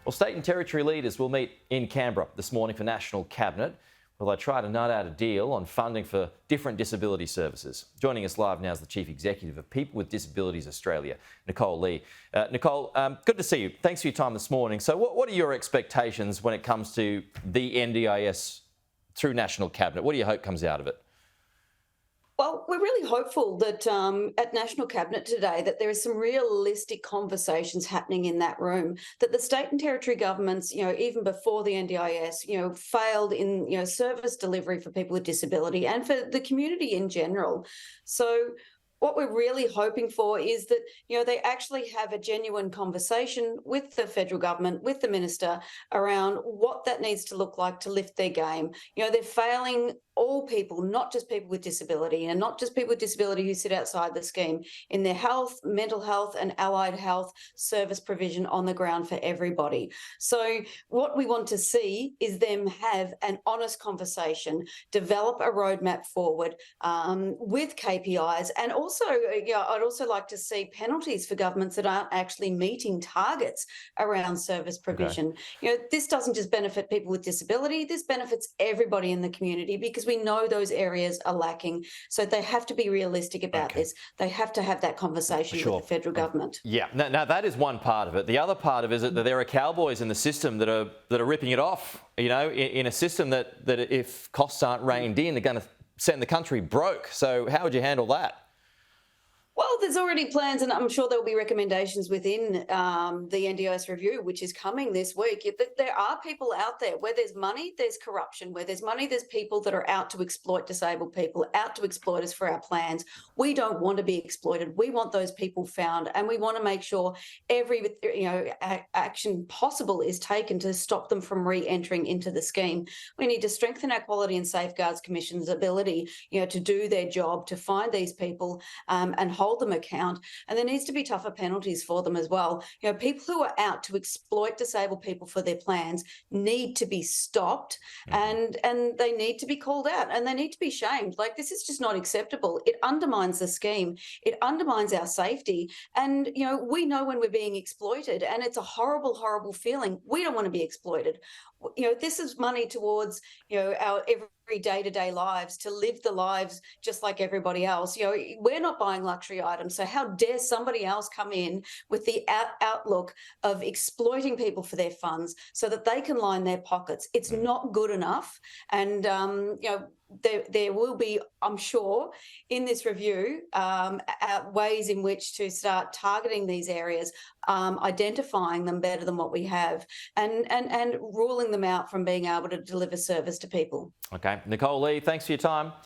Well, state and territory leaders will meet in Canberra this morning for National Cabinet. Well, they try to nut out a deal on funding for different disability services. Joining us live now is the Chief Executive of People with Disabilities Australia, Nicole Lee. Nicole, good to see you. Thanks for your time this morning. So what are your expectations when it comes to the NDIS through National Cabinet? What do you hope comes out of it? Well, we're really hopeful that at National Cabinet today that there is some realistic conversations happening in that room, that the state and territory governments, even before the NDIS, failed in, service delivery for people with disability and for the community in general. So what we're really hoping for is that, they actually have a genuine conversation with the federal government, with the minister, around what that needs to look like to lift their game. They're failing all people, not just people with disability, and not just people with disability who sit outside the scheme, in their health, mental health and allied health service provision on the ground for everybody. So what we want to see is them have an honest conversation, develop a roadmap forward with KPIs, and also, I'd also like to see penalties for governments that aren't actually meeting targets around service provision. Okay. This doesn't just benefit people with disability, this benefits everybody in the community, because we know those areas are lacking. So they have to be realistic about this. They have to have that conversation with the federal government. Yeah, now that is one part of it. The other part of it is that there are cowboys in the system that are ripping it off, in a system that if costs aren't reined in, they're going to send the country broke. So how would you handle that? Well, there's already plans, and I'm sure there'll be recommendations within the NDIS review, which is coming this week. There are people out there where there's money, there's corruption. Where there's money, there's people that are out to exploit disabled people, out to exploit us for our plans. We don't want to be exploited. We want those people found, and we want to make sure every action possible is taken to stop them from re-entering into the scheme. We need to strengthen our Quality and Safeguards Commission's ability, to do their job, to find these people and hold them account, and there needs to be tougher penalties for them as well. People who are out to exploit disabled people for their plans need to be stopped, and they need to be called out, and they need to be shamed. Like, this is just not acceptable. It undermines the scheme. It undermines our safety, and we know when we're being exploited, and it's a horrible, horrible feeling. We don't want to be exploited. This is money towards our every day-to-day lives, to live the lives just like everybody else. We're not buying luxury items, so how dare somebody else come in with the outlook of exploiting people for their funds so that they can line their pockets? It's not good enough, and there will be, I'm sure, in this review, ways in which to start targeting these areas, identifying them better than what we have, and ruling them out from being able to deliver service to people. Okay, Nicole Lee, thanks for your time.